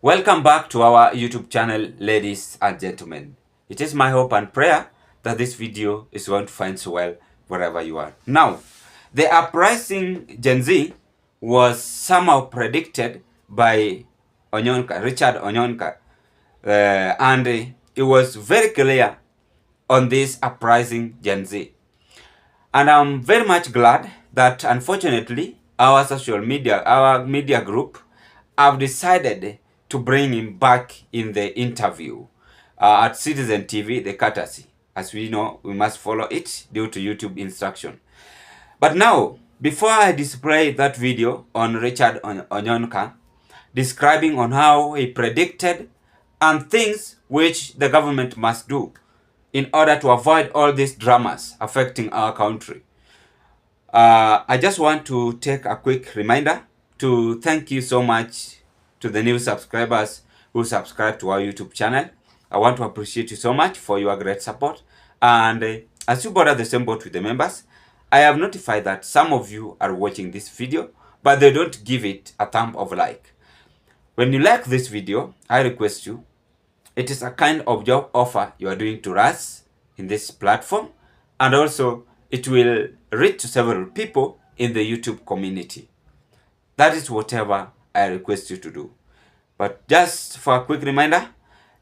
Welcome back to our YouTube channel, ladies and gentlemen. It is my hope and prayer that this video is going to find so well wherever you are. Now, the uprising Gen Z was somehow predicted by Onyonka, Richard Onyonka, and it was very clear on this uprising Gen Z. And I'm very much glad that unfortunately our media group have decided to bring him back in the interview at Citizen TV, the courtesy. As we know, we must follow it due to YouTube instruction. But now, before I display that video on Richard Onyonka, describing on how he predicted and things which the government must do in order to avoid all these dramas affecting our country, I just want to take a quick reminder to thank you so much to the new subscribers who subscribe to our YouTube channel. I want to appreciate you so much for your great support. And as you bother the same boat with the members, I have notified that some of you are watching this video, but they don't give it a thumb of like. When you like this video, I request you, it is a kind of job offer you are doing to us in this platform, and also it will reach to several people in the YouTube community. That is whatever I request you to do. But just for a quick reminder,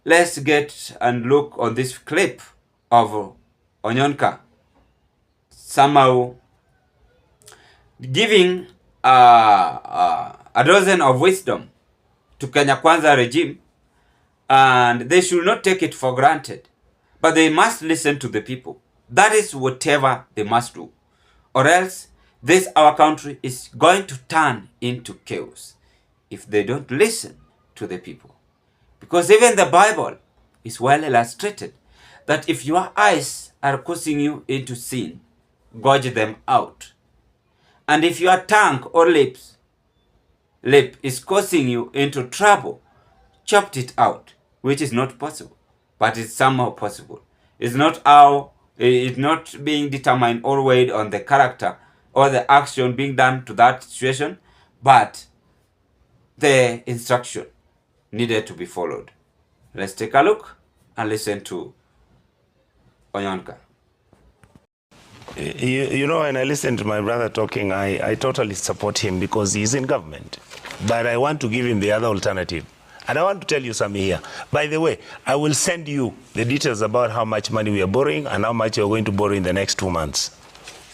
let's get and look on this clip of Onyonka somehow giving a dozen of wisdom to Kenya Kwanza regime, and they should not take it for granted, but they must listen to the people. That is whatever they must do, or else this our country is going to turn into chaos if they don't listen to the people. Because even the Bible is well illustrated that if your eyes are causing you into sin, gouge them out. And if your tongue or lip is causing you into trouble, chop it out, which is not possible, but it's somehow possible. It's not being determined or weighed on the character or the action being done to that situation, but the instruction needed to be followed. Let's take a look and listen to Onyonka. You know, when I listen to my brother talking, I totally support him because he's in government. But I want to give him the other alternative. And I want to tell you something here. By the way, I will send you the details about how much money we are borrowing and how much you're going to borrow in the next 2 months.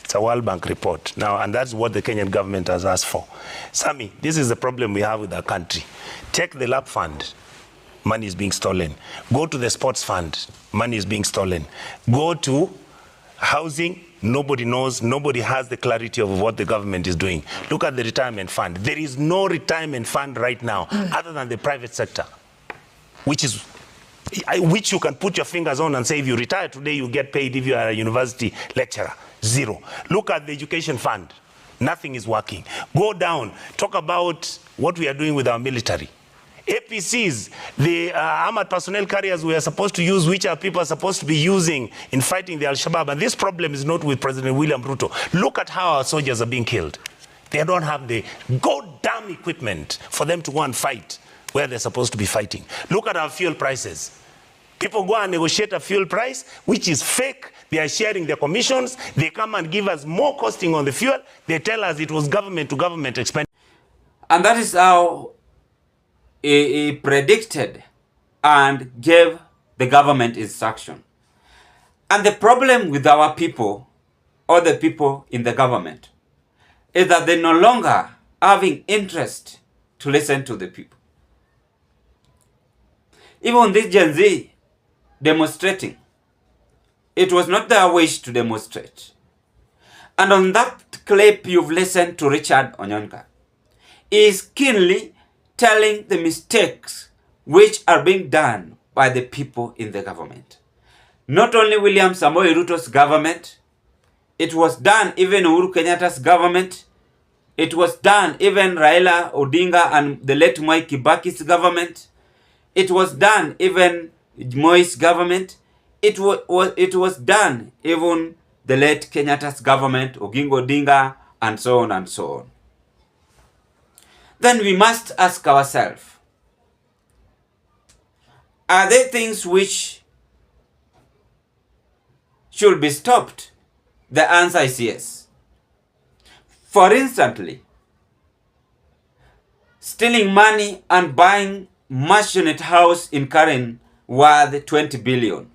It's a World Bank report. Now, and that's what the Kenyan government has asked for. Sami, this is the problem we have with our country. Take the LAP fund. Money is being stolen. Go to the sports fund. Money is being stolen. Go to housing. Nobody knows, nobody has the clarity of what the government is doing. Look at the retirement fund. There is no retirement fund right now other than the private sector, which you can put your fingers on and say, if you retire today, you get paid if you are a university lecturer. Zero. Look at the education fund. Nothing is working. Go down. Talk about what we are doing with our military. APCs, the armored personnel carriers we are supposed to use, which our people are supposed to be using in fighting the Al-Shabaab. And this problem is not with President William Ruto. Look at how our soldiers are being killed. They don't have the goddamn equipment for them to go and fight where they're supposed to be fighting. Look at our fuel prices. People go and negotiate a fuel price, which is fake. They are sharing their commissions. They come and give us more costing on the fuel. They tell us it was government to government expenditure. And that is how he predicted and gave the government instruction. And the problem with our people, or the people in the government, is that they no longer having interest to listen to the people. Even this Gen Z demonstrating, it was not their wish to demonstrate. And on that clip you've listened to Richard Onyonka, he is keenly telling the mistakes which are being done by the people in the government. Not only William Samoei Ruto's government, it was done even Uhuru Kenyatta's government, it was done even Raila Odinga and the late Mwai Kibaki's government, it was done even Moi's government, it was done even the late Kenyatta's government, Oginga Odinga, and so on and so on. Then we must ask ourselves, Are there things which should be stopped? The answer is yes. For instance, stealing money and buying mansionette house in Karen worth 20 billion.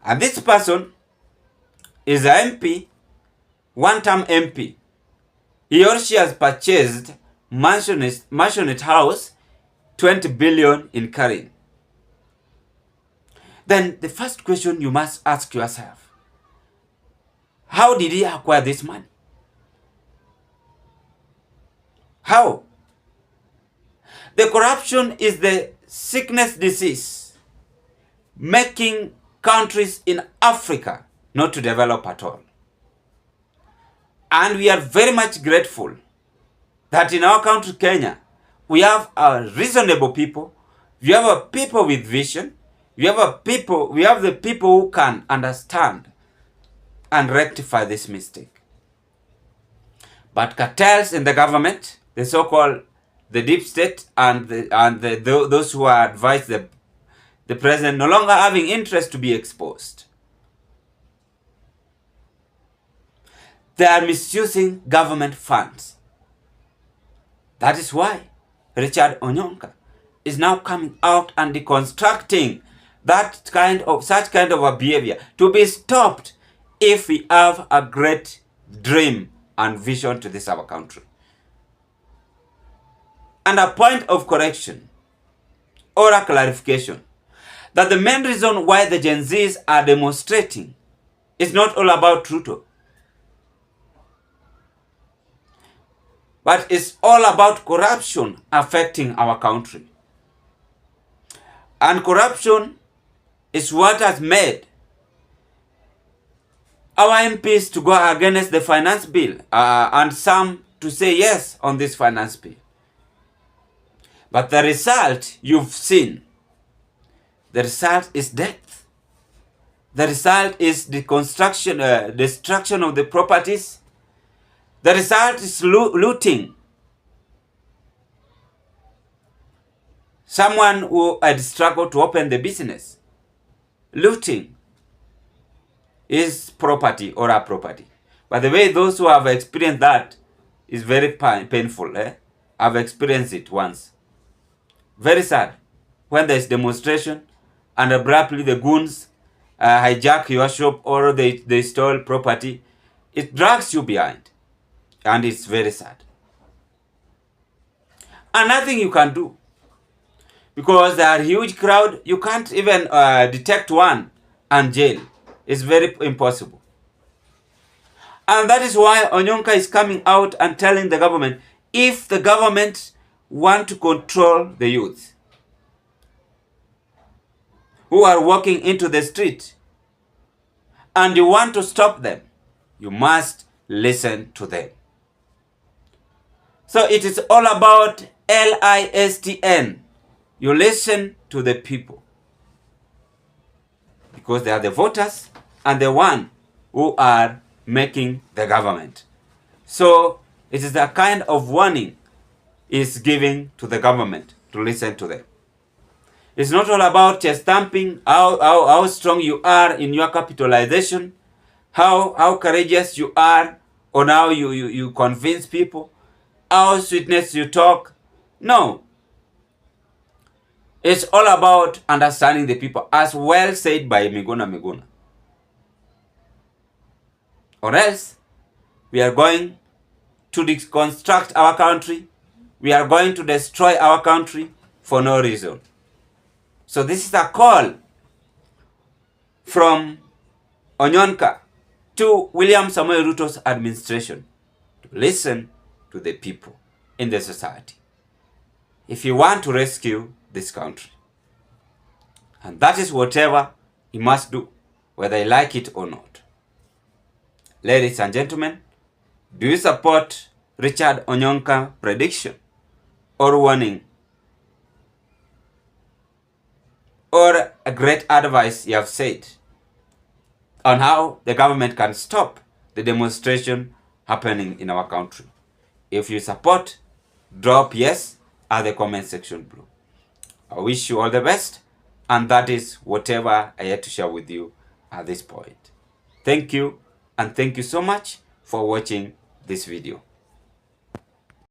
And this person is an MP, one-term MP. He or she has purchased mansionette house 20 billion in Karen. Then the first question you must ask yourself, how did he acquire this money? How? The corruption is the sickness disease making countries in Africa not to develop at all. And we are very much grateful that in our country, Kenya, we have a reasonable people, we have a people with vision, we have the people who can understand and rectify this mistake. But cartels in the government, the so-called the deep state and those who are advised the president no longer having interest to be exposed. They are misusing government funds. That is why Richard Onyonka is now coming out and deconstructing such kind of a behavior to be stopped if we have a great dream and vision to this our country. And a point of correction or a clarification that the main reason why the Gen Zs are demonstrating is not all about Ruto, but it's all about corruption affecting our country. And corruption is what has made our MPs to go against the finance bill and some to say yes on this finance bill. But the result you've seen, the result is death. The result is destruction of the properties. The result is looting. Someone who had struggled to open the business, looting his property or our property. By the way, those who have experienced that is very painful. I've experienced it once. Very sad. When there is demonstration and abruptly the goons hijack your shop or they stole property, it drags you behind. And it's very sad. And nothing you can do. Because there are huge crowd, you can't even detect one and jail. It's very impossible. And that is why Onyonka is coming out and telling the government, if the government want to control the youth who are walking into the street and you want to stop them, you must listen to them. So it is all about LISTN. You listen to the people. Because they are the voters and the one who are making the government. So it is a kind of warning is giving to the government to listen to them. It's not all about chest thumping, how strong you are in your capitalization, how courageous you are, or how you convince people, how sweetness you talk. No. It's all about understanding the people, as well said by Miguna. Or else, we are going to deconstruct our country. We are going to destroy our country for no reason. So this is a call from Onyonka to William Samoei Ruto's administration to listen to the people in the society if you want to rescue this country. And that is whatever he must do, whether he like it or not. Ladies and gentlemen, do you support Richard Onyonka prediction or warning or a great advice you have said on how the government can stop the demonstration happening in our country? If you support, drop yes at the comment section below. I wish you all the best. And that is whatever I had to share with you at this point. Thank you, and thank you so much for watching this video.